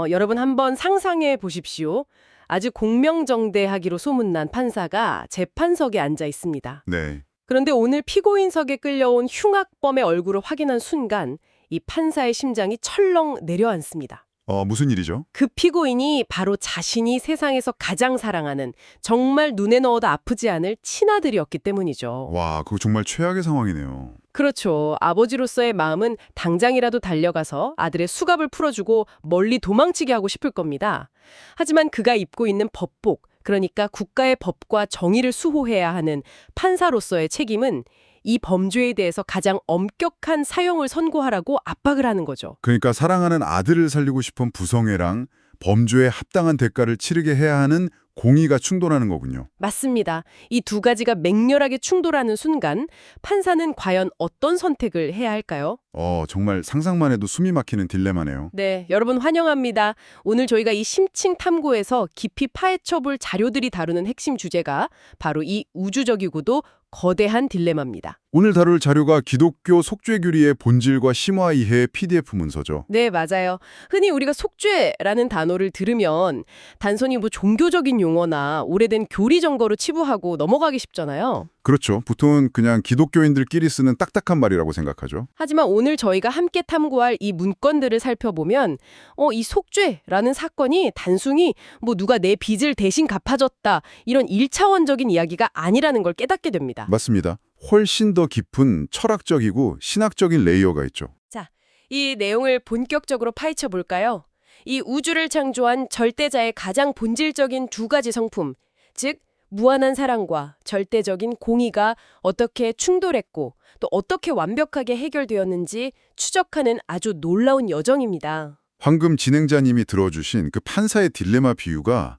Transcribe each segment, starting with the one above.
여러분 한번 상상해 보십시오. 아주 공명정대하기로 소문난 판사가 재판석에 앉아 있습니다. 네. 그런데 오늘 피고인석에 끌려온 흉악범의 얼굴을 확인한 순간 이 판사의 심장이 철렁 내려앉습니다. 무슨 일이죠? 그 피고인이 바로 자신이 세상에서 가장 사랑하는 정말 눈에 넣어도 아프지 않을 친아들이었기 때문이죠. 와, 그거 정말 최악의 상황이네요. 그렇죠. 아버지로서의 마음은 당장이라도 달려가서 아들의 수갑을 풀어주고 멀리 도망치게 하고 싶을 겁니다. 하지만 그가 입고 있는 법복, 그러니까 국가의 법과 정의를 수호해야 하는 판사로서의 책임은 이 범죄에 대해서 가장 엄격한 사형을 선고하라고 압박을 하는 거죠. 그러니까 사랑하는 아들을 살리고 싶은 부성애랑 범죄에 합당한 대가를 치르게 해야 하는 공의가 충돌하는 거군요. 맞습니다. 이 두 가지가 맹렬하게 충돌하는 순간 판사는 과연 어떤 선택을 해야 할까요? 정말 상상만 해도 숨이 막히는 딜레마네요. 네, 여러분 환영합니다. 오늘 저희가 이 심층 탐구에서 깊이 파헤쳐볼 자료들이 다루는 핵심 주제가 바로 이 우주적이고도 거대한 딜레마입니다. 오늘 다룰 자료가 기독교 속죄교리의 본질과 심화 이해의 PDF 문서죠. 네, 맞아요. 흔히 우리가 속죄라는 단어를 들으면 단순히 종교적인 용어나 오래된 교리 정거로 치부하고 넘어가기 쉽잖아요. 그렇죠. 보통은 그냥 기독교인들끼리 쓰는 딱딱한 말이라고 생각하죠. 하지만 오늘 저희가 함께 탐구할 이 문건들을 살펴보면 이 속죄라는 사건이 단순히 누가 내 빚을 대신 갚아줬다 이런 1차원적인 이야기가 아니라는 걸 깨닫게 됩니다. 맞습니다. 훨씬 더 깊은 철학적이고 신학적인 레이어가 있죠. 자, 이 내용을 본격적으로 파헤쳐 볼까요? 이 우주를 창조한 절대자의 가장 본질적인 두 가지 성품, 즉 무한한 사랑과 절대적인 공의가 어떻게 충돌했고 또 어떻게 완벽하게 해결되었는지 추적하는 아주 놀라운 여정입니다. 방금 진행자님이 들어주신 그 판사의 딜레마 비유가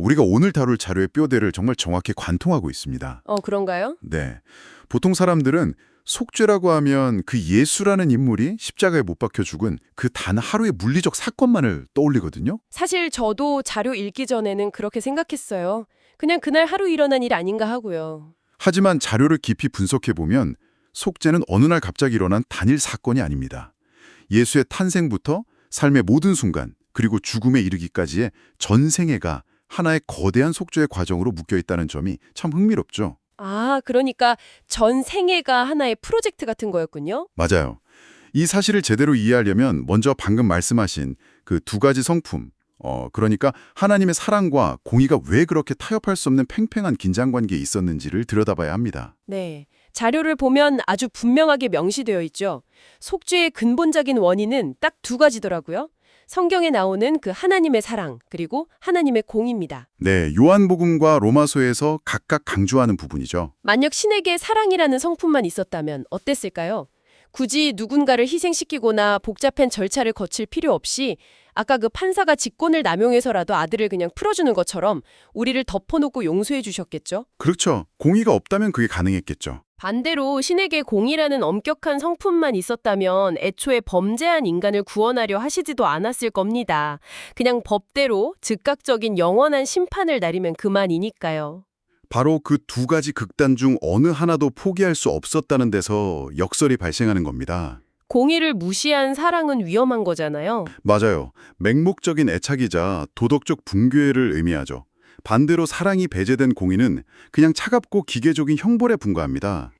우리가 오늘 다룰 자료의 뼈대를 정말 정확히 관통하고 있습니다. 그런가요? 네. 보통 사람들은 속죄라고 하면 그 예수라는 인물이 십자가에 못 박혀 죽은 그 단 하루의 물리적 사건만을 떠올리거든요. 사실 저도 자료 읽기 전에는 그렇게 생각했어요. 그냥 그날 하루 일어난 일 아닌가 하고요. 하지만 자료를 깊이 분석해보면 속죄는 어느 날 갑자기 일어난 단일 사건이 아닙니다. 예수의 탄생부터 삶의 모든 순간, 그리고 죽음에 이르기까지의 전생애가 하나의 거대한 속죄의 과정으로 묶여있다는 점이 참 흥미롭죠. 아, 그러니까 전 생애가 하나의 프로젝트 같은 거였군요? 맞아요. 이 사실을 제대로 이해하려면 먼저 방금 말씀하신 그 두 가지 성품, 그러니까 하나님의 사랑과 공의가 왜 그렇게 타협할 수 없는 팽팽한 긴장관계에 있었는지를 들여다봐야 합니다. 네. 자료를 보면 아주 분명하게 명시되어 있죠. 속죄의 근본적인 원인은 딱 두 가지더라고요. 성경에 나오는 그 하나님의 사랑, 그리고 하나님의 공의입니다. 네, 요한복음과 로마서에서 각각 강조하는 부분이죠. 만약 신에게 사랑이라는 성품만 있었다면 어땠을까요? 굳이 누군가를 희생시키거나 복잡한 절차를 거칠 필요 없이 아까 그 판사가 직권을 남용해서라도 아들을 그냥 풀어주는 것처럼 우리를 덮어놓고 용서해 주셨겠죠? 그렇죠. 공의가 없다면 그게 가능했겠죠. 반대로 신에게 공의라는 엄격한 성품만 있었다면 애초에 범죄한 인간을 구원하려 하시지도 않았을 겁니다. 그냥 법대로 즉각적인 영원한 심판을 내리면 그만이니까요. 바로 그 두 가지 극단 중 어느 하나도 포기할 수 없었다는 데서 역설이 발생하는 겁니다. 공의를 무시한 사랑은 위험한 거잖아요. 맞아요. 맹목적인 애착이자 도덕적 붕괴를 의미하죠. 반대로 사랑이 배제된 공의는 그냥 차갑고 기계적인 형벌에 불과합니다.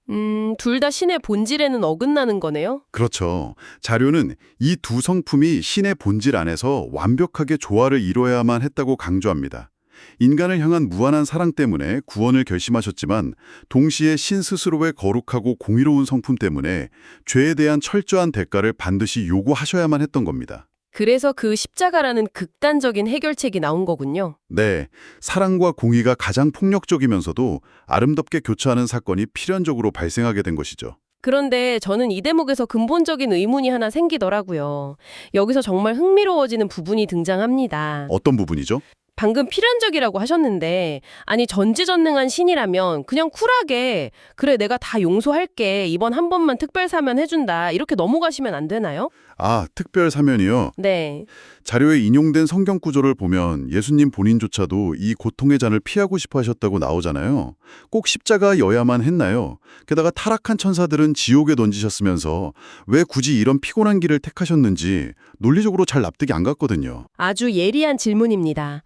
둘 다 신의 본질에는 어긋나는 거네요. 그렇죠. 자료는 이 두 성품이 신의 본질 안에서 완벽하게 조화를 이뤄야만 했다고 강조합니다. 인간을 향한 무한한 사랑 때문에 구원을 결심하셨지만 동시에 신 스스로의 거룩하고 공의로운 성품 때문에 죄에 대한 철저한 대가를 반드시 요구하셔야만 했던 겁니다. 그래서 그 십자가라는 극단적인 해결책이 나온 거군요. 네, 사랑과 공의가 가장 폭력적이면서도 아름답게 교차하는 사건이 필연적으로 발생하게 된 것이죠. 그런데 저는 이 대목에서 근본적인 의문이 하나 생기더라고요. 여기서 정말 흥미로워지는 부분이 등장합니다. 어떤 부분이죠? 방금 필연적이라고 하셨는데 아니 전지전능한 신이라면 그냥 쿨하게 그래 내가 다 용서할게 이번 한 번만 특별 사면 해준다 이렇게 넘어가시면 안 되나요? 아, 특별 사면이요. 네. 자료에 인용된 성경 구절을 보면 예수님 본인조차도 이 고통의 잔을 피하고 싶어 하셨다고 나오잖아요. 꼭 십자가여야만 했나요? 게다가 타락한 천사들은 지옥에 던지셨으면서 왜 굳이 이런 피곤한 길을 택하셨는지 논리적으로 잘 납득이 안 갔거든요. 아주 예리한 질문입니다.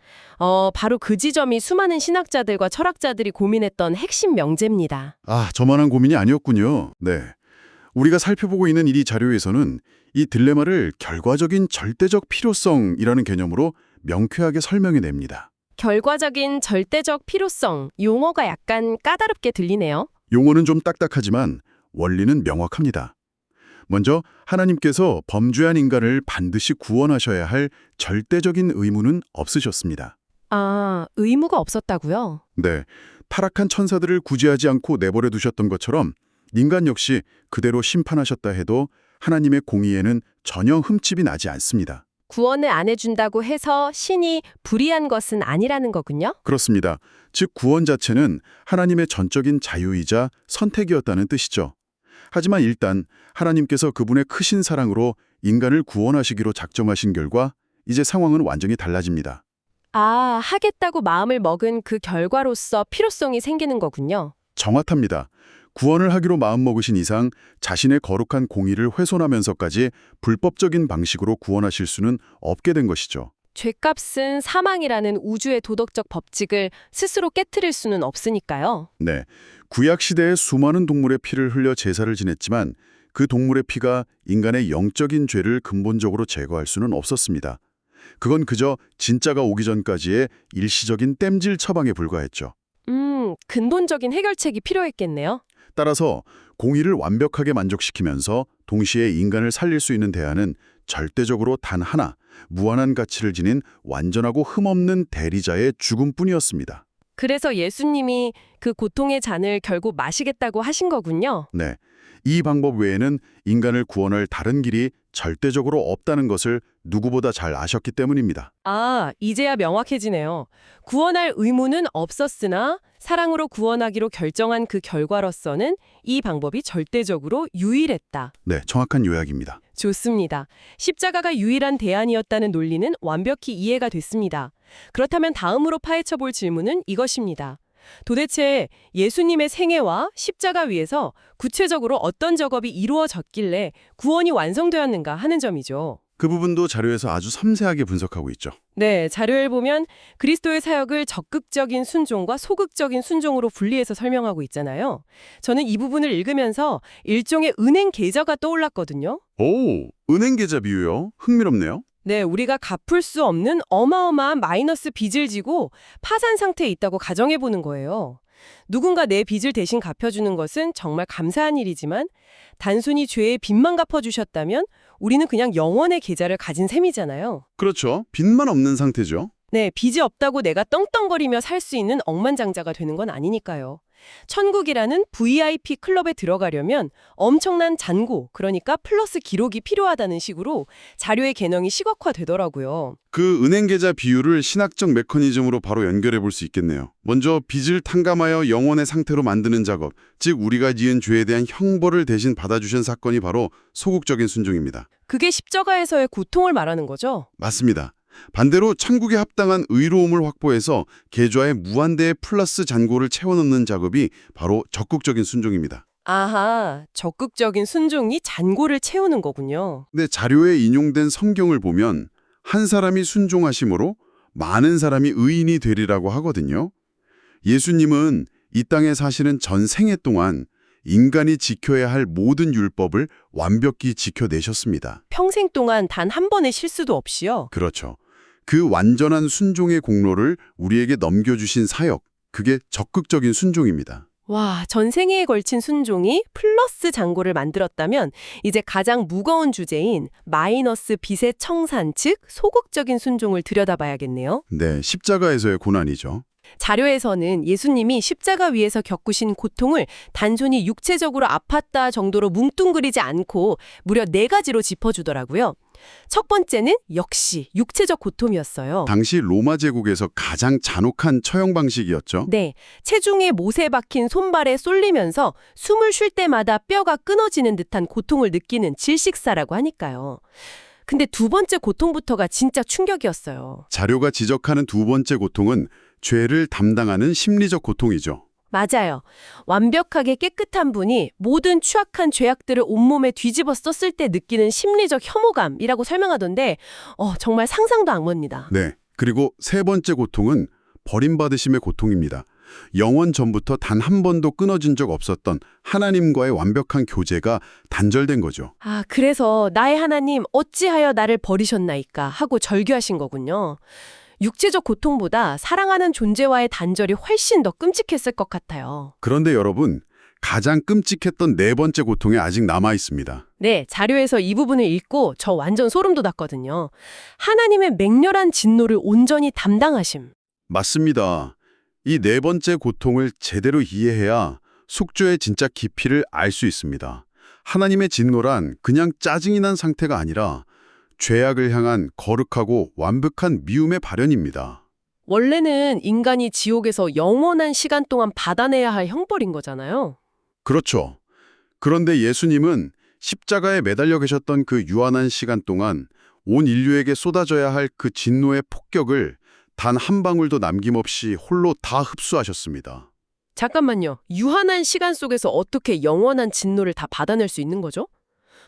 바로 그 지점이 수많은 신학자들과 철학자들이 고민했던 핵심 명제입니다. 아, 저만한 고민이 아니었군요. 네. 우리가 살펴보고 있는 이 자료에서는 이 딜레마를 결과적인 절대적 필요성이라는 개념으로 명쾌하게 설명해냅니다. 결과적인 절대적 필요성, 용어가 약간 까다롭게 들리네요. 용어는 좀 딱딱하지만 원리는 명확합니다. 먼저 하나님께서 범죄한 인간을 반드시 구원하셔야 할 절대적인 의무는 없으셨습니다. 아, 의무가 없었다고요? 네, 타락한 천사들을 구제하지 않고 내버려 두셨던 것처럼 인간 역시 그대로 심판하셨다 해도 하나님의 공의에는 전혀 흠집이 나지 않습니다. 구원을 안 해준다고 해서 신이 불의한 것은 아니라는 거군요? 그렇습니다. 즉 구원 자체는 하나님의 전적인 자유이자 선택이었다는 뜻이죠. 하지만 일단 하나님께서 그분의 크신 사랑으로 인간을 구원하시기로 작정하신 결과 이제 상황은 완전히 달라집니다. 아, 하겠다고 마음을 먹은 그 결과로서 필요성이 생기는 거군요. 정확합니다. 구원을 하기로 마음먹으신 이상 자신의 거룩한 공의를 훼손하면서까지 불법적인 방식으로 구원하실 수는 없게 된 것이죠. 죄값은 사망이라는 우주의 도덕적 법칙을 스스로 깨트릴 수는 없으니까요. 네, 구약 시대에 수많은 동물의 피를 흘려 제사를 지냈지만 그 동물의 피가 인간의 영적인 죄를 근본적으로 제거할 수는 없었습니다. 그건 그저 진짜가 오기 전까지의 일시적인 땜질 처방에 불과했죠. 근본적인 해결책이 필요했겠네요. 따라서 공의를 완벽하게 만족시키면서 동시에 인간을 살릴 수 있는 대안은 절대적으로 단 하나, 무한한 가치를 지닌 완전하고 흠없는 대리자의 죽음뿐이었습니다. 그래서 예수님이 그 고통의 잔을 결국 마시겠다고 하신 거군요. 네, 이 방법 외에는 인간을 구원할 다른 길이 절대적으로 없다는 것을 누구보다 잘 아셨기 때문입니다. 아, 이제야 명확해지네요. 구원할 의무는 없었으나 사랑으로 구원하기로 결정한 그 결과로서는 이 방법이 절대적으로 유일했다. 네, 정확한 요약입니다. 좋습니다. 십자가가 유일한 대안이었다는 논리는 완벽히 이해가 됐습니다. 그렇다면 다음으로 파헤쳐 볼 질문은 이것입니다. 도대체 예수님의 생애와 십자가 위에서 구체적으로 어떤 작업이 이루어졌길래 구원이 완성되었는가 하는 점이죠. 그 부분도 자료에서 아주 섬세하게 분석하고 있죠. 네, 자료를 보면 그리스도의 사역을 적극적인 순종과 소극적인 순종으로 분리해서 설명하고 있잖아요. 저는 이 부분을 읽으면서 일종의 은행 계좌가 떠올랐거든요. 오, 은행 계좌 비유요? 흥미롭네요. 네, 우리가 갚을 수 없는 어마어마한 마이너스 빚을 지고 파산 상태에 있다고 가정해 보는 거예요. 누군가 내 빚을 대신 갚아주는 것은 정말 감사한 일이지만 단순히 죄의 빚만 갚아주셨다면 우리는 그냥 영원의 계좌를 가진 셈이잖아요. 그렇죠. 빚만 없는 상태죠. 네, 빚이 없다고 내가 떵떵거리며 살 수 있는 억만장자가 되는 건 아니니까요. 천국이라는 VIP 클럽에 들어가려면 엄청난 잔고, 그러니까 플러스 기록이 필요하다는 식으로 자료의 개념이 시각화되더라고요. 그 은행 계좌 비유를 신학적 메커니즘으로 바로 연결해 볼 수 있겠네요. 먼저 빚을 탕감하여 영원의 상태로 만드는 작업, 즉 우리가 지은 죄에 대한 형벌을 대신 받아주신 사건이 바로 소극적인 순종입니다. 그게 십자가에서의 고통을 말하는 거죠? 맞습니다. 반대로 천국에 합당한 의로움을 확보해서 계좌에 무한대의 플러스 잔고를 채워넣는 작업이 바로 적극적인 순종입니다. 아하, 적극적인 순종이 잔고를 채우는 거군요. 근데 자료에 인용된 성경을 보면 한 사람이 순종하심으로 많은 사람이 의인이 되리라고 하거든요. 예수님은 이 땅에 사시는 전 생애 동안 인간이 지켜야 할 모든 율법을 완벽히 지켜내셨습니다. 평생 동안 단 한 번의 실수도 없이요. 그렇죠. 그 완전한 순종의 공로를 우리에게 넘겨주신 사역, 그게 적극적인 순종입니다. 와, 전생애에 걸친 순종이 플러스 잔고를 만들었다면 이제 가장 무거운 주제인 마이너스 빚의 청산, 즉 소극적인 순종을 들여다봐야겠네요. 네, 십자가에서의 고난이죠. 자료에서는 예수님이 십자가 위에서 겪으신 고통을 단순히 육체적으로 아팠다 정도로 뭉뚱그리지 않고 무려 4가지로 짚어주더라고요. 첫 번째는 역시 육체적 고통이었어요. 당시 로마 제국에서 가장 잔혹한 처형 방식이었죠. 네, 체중에 못에 박힌 손발에 쏠리면서 숨을 쉴 때마다 뼈가 끊어지는 듯한 고통을 느끼는 질식사라고 하니까요. 근데 두 번째 고통부터가 진짜 충격이었어요. 자료가 지적하는 두 번째 고통은 죄를 담당하는 심리적 고통이죠. 맞아요. 완벽하게 깨끗한 분이 모든 추악한 죄악들을 온몸에 뒤집어 썼을 때 느끼는 심리적 혐오감이라고 설명하던데 정말 상상도 안 갑니다. 네. 그리고 세 번째 고통은 버림받으심의 고통입니다. 영원 전부터 단 한 번도 끊어진 적 없었던 하나님과의 완벽한 교제가 단절된 거죠. 아, 그래서 나의 하나님 어찌하여 나를 버리셨나이까 하고 절규하신 거군요. 육체적 고통보다 사랑하는 존재와의 단절이 훨씬 더 끔찍했을 것 같아요. 그런데 여러분, 가장 끔찍했던 네 번째 고통이 아직 남아 있습니다. 네, 자료에서 이 부분을 읽고 저 완전 소름 돋았거든요. 하나님의 맹렬한 진노를 온전히 담당하심. 맞습니다. 이 네 번째 고통을 제대로 이해해야 속죄의 진짜 깊이를 알 수 있습니다. 하나님의 진노란 그냥 짜증이 난 상태가 아니라 죄악을 향한 거룩하고 완벽한 미움의 발현입니다. 원래는 인간이 지옥에서 영원한 시간 동안 받아내야 할 형벌인 거잖아요. 그렇죠. 그런데 예수님은 십자가에 매달려 계셨던 그 유한한 시간 동안 온 인류에게 쏟아져야 할 그 진노의 폭격을 단 한 방울도 남김없이 홀로 다 흡수하셨습니다. 잠깐만요. 유한한 시간 속에서 어떻게 영원한 진노를 다 받아낼 수 있는 거죠?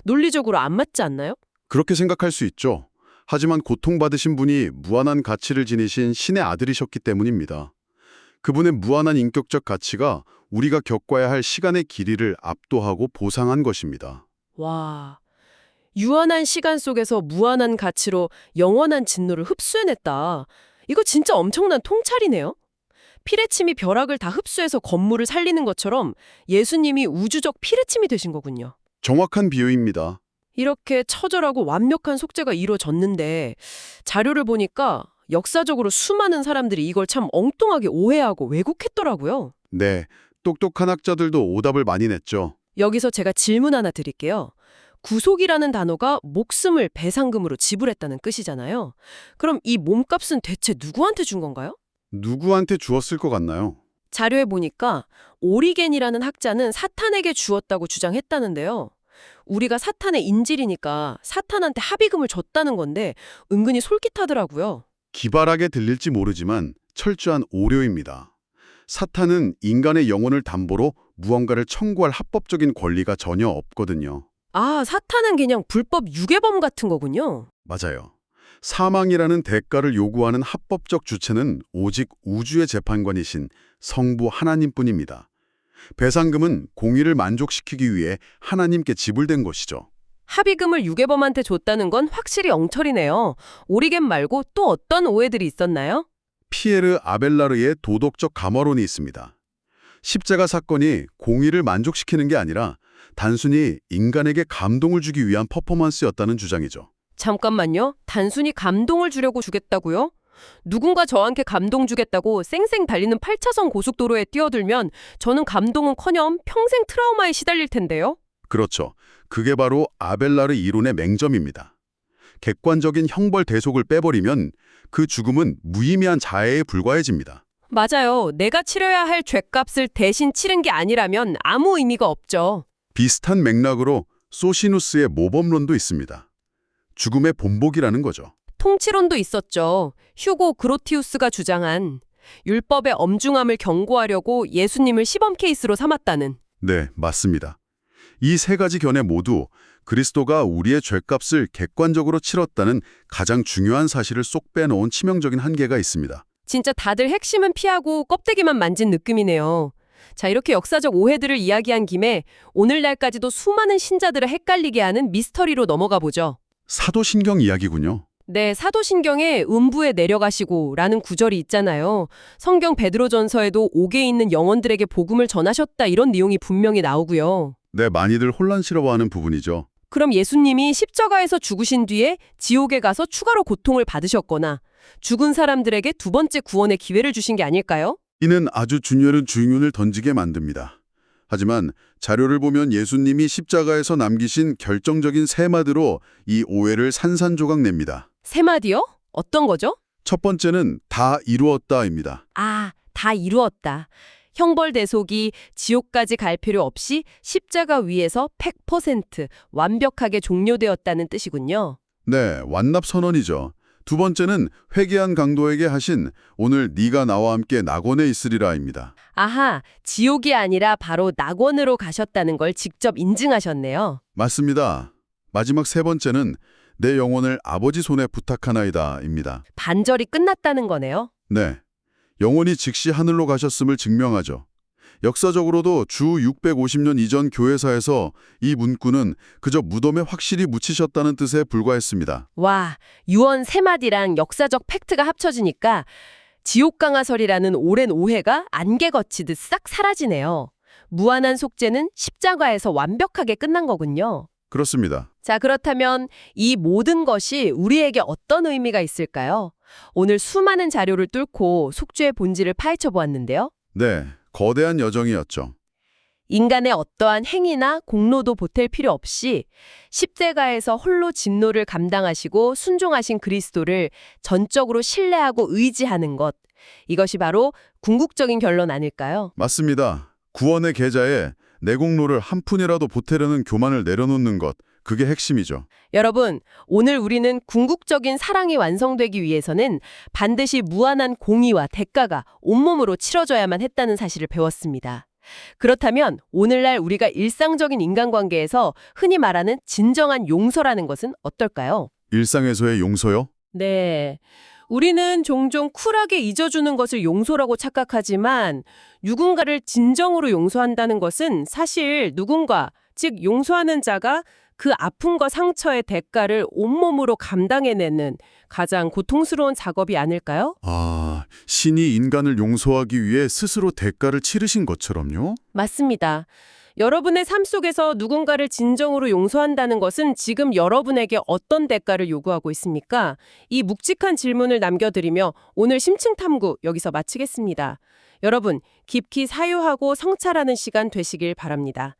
논리적으로 안 맞지 않나요? 그렇게 생각할 수 있죠. 하지만 고통받으신 분이 무한한 가치를 지니신 신의 아들이셨기 때문입니다. 그분의 무한한 인격적 가치가 우리가 겪어야 할 시간의 길이를 압도하고 보상한 것입니다. 와, 유한한 시간 속에서 무한한 가치로 영원한 진노를 흡수해냈다. 이거 진짜 엄청난 통찰이네요. 피레침이 벼락을 다 흡수해서 건물을 살리는 것처럼 예수님이 우주적 피레침이 되신 거군요. 정확한 비유입니다. 이렇게 처절하고 완벽한 속죄가 이루어졌는데 자료를 보니까 역사적으로 수많은 사람들이 이걸 참 엉뚱하게 오해하고 왜곡했더라고요. 네, 똑똑한 학자들도 오답을 많이 냈죠. 여기서 제가 질문 하나 드릴게요. 구속이라는 단어가 목숨을 배상금으로 지불했다는 뜻이잖아요. 그럼 이 몸값은 대체 누구한테 준 건가요? 누구한테 주었을 것 같나요? 자료에 보니까 오리겐이라는 학자는 사탄에게 주었다고 주장했다는데요. 우리가 사탄의 인질이니까 사탄한테 합의금을 줬다는 건데 은근히 솔깃하더라고요. 기발하게 들릴지 모르지만 철저한 오류입니다. 사탄은 인간의 영혼을 담보로 무언가를 청구할 합법적인 권리가 전혀 없거든요. 아, 사탄은 그냥 불법 유괴범 같은 거군요. 맞아요. 사망이라는 대가를 요구하는 합법적 주체는 오직 우주의 재판관이신 성부 하나님뿐입니다. 배상금은 공의를 만족시키기 위해 하나님께 지불된 것이죠. 합의금을 유괴범한테 줬다는 건 확실히 엉터리네요. 오리겐 말고 또 어떤 오해들이 있었나요? 피에르 아벨라르의 도덕적 감화론이 있습니다. 십자가 사건이 공의를 만족시키는 게 아니라 단순히 인간에게 감동을 주기 위한 퍼포먼스였다는 주장이죠. 잠깐만요. 단순히 감동을 주려고 주겠다고요? 누군가 저한테 감동 주겠다고 쌩쌩 달리는 8차선 고속도로에 뛰어들면 저는 감동은커녕 평생 트라우마에 시달릴 텐데요. 그렇죠. 그게 바로 아벨라르 이론의 맹점입니다. 객관적인 형벌 대속을 빼버리면 그 죽음은 무의미한 자해에 불과해집니다. 맞아요. 내가 치러야 할 죗값을 대신 치른 게 아니라면 아무 의미가 없죠. 비슷한 맥락으로 소시누스의 모범론도 있습니다. 죽음의 본복이라는 거죠. 통치론도 있었죠. 휴고 그로티우스가 주장한 율법의 엄중함을 경고하려고 예수님을 시범 케이스로 삼았다는. 네, 맞습니다. 이 세 가지 견해 모두 그리스도가 우리의 죗값을 객관적으로 치렀다는 가장 중요한 사실을 쏙 빼놓은 치명적인 한계가 있습니다. 진짜 다들 핵심은 피하고 껍데기만 만진 느낌이네요. 자, 이렇게 역사적 오해들을 이야기한 김에 오늘날까지도 수많은 신자들을 헷갈리게 하는 미스터리로 넘어가 보죠. 사도신경 이야기군요. 네, 사도신경에 음부에 내려가시고 라는 구절이 있잖아요. 성경 베드로전서에도 옥에 있는 영혼들에게 복음을 전하셨다 이런 내용이 분명히 나오고요. 네, 많이들 혼란스러워하는 부분이죠. 그럼 예수님이 십자가에서 죽으신 뒤에 지옥에 가서 추가로 고통을 받으셨거나 죽은 사람들에게 두 번째 구원의 기회를 주신 게 아닐까요? 이는 아주 중요한 질문을 던지게 만듭니다. 하지만 자료를 보면 예수님이 십자가에서 남기신 결정적인 세 마디로 이 오해를 산산조각 냅니다. 세 마디요? 어떤 거죠? 첫 번째는 다 이루었다입니다. 아, 다 이루었다. 형벌대속이 지옥까지 갈 필요 없이 십자가 위에서 100% 완벽하게 종료되었다는 뜻이군요. 네, 완납 선언이죠. 두 번째는 회개한 강도에게 하신 오늘 네가 나와 함께 낙원에 있으리라입니다. 아하, 지옥이 아니라 바로 낙원으로 가셨다는 걸 직접 인증하셨네요. 맞습니다. 마지막 세 번째는 내 영혼을 아버지 손에 부탁하나이다입니다. 반절이 끝났다는 거네요. 네, 영혼이 즉시 하늘로 가셨음을 증명하죠. 역사적으로도 주 650년 이전 교회사에서 이 문구는 그저 무덤에 확실히 묻히셨다는 뜻에 불과했습니다. 와, 유언 세 마디랑 역사적 팩트가 합쳐지니까 지옥강화설이라는 오랜 오해가 안개 거치듯 싹 사라지네요. 무한한 속죄는 십자가에서 완벽하게 끝난 거군요. 그렇습니다. 자, 그렇다면 이 모든 것이 우리에게 어떤 의미가 있을까요? 오늘 수많은 자료를 뚫고 속죄의 본질을 파헤쳐 보았는데요. 네, 거대한 여정이었죠. 인간의 어떠한 행위나 공로도 보탤 필요 없이 십자가에서 홀로 진노를 감당하시고 순종하신 그리스도를 전적으로 신뢰하고 의지하는 것. 이것이 바로 궁극적인 결론 아닐까요? 맞습니다. 구원의 계좌에 내 공로를 한 푼이라도 보태려는 교만을 내려놓는 것, 그게 핵심이죠. 여러분, 오늘 우리는 궁극적인 사랑이 완성되기 위해서는 반드시 무한한 공의와 대가가 온몸으로 치러져야만 했다는 사실을 배웠습니다. 그렇다면 오늘날 우리가 일상적인 인간관계에서 흔히 말하는 진정한 용서라는 것은 어떨까요? 일상에서의 용서요? 네. 우리는 종종 쿨하게 잊어주는 것을 용서라고 착각하지만 누군가를 진정으로 용서한다는 것은 사실 누군가, 즉 용서하는 자가 그 아픔과 상처의 대가를 온몸으로 감당해내는 가장 고통스러운 작업이 아닐까요? 아, 신이 인간을 용서하기 위해 스스로 대가를 치르신 것처럼요? 맞습니다. 여러분의 삶 속에서 누군가를 진정으로 용서한다는 것은 지금 여러분에게 어떤 대가를 요구하고 있습니까? 이 묵직한 질문을 남겨드리며 오늘 심층 탐구 여기서 마치겠습니다. 여러분, 깊이 사유하고 성찰하는 시간 되시길 바랍니다.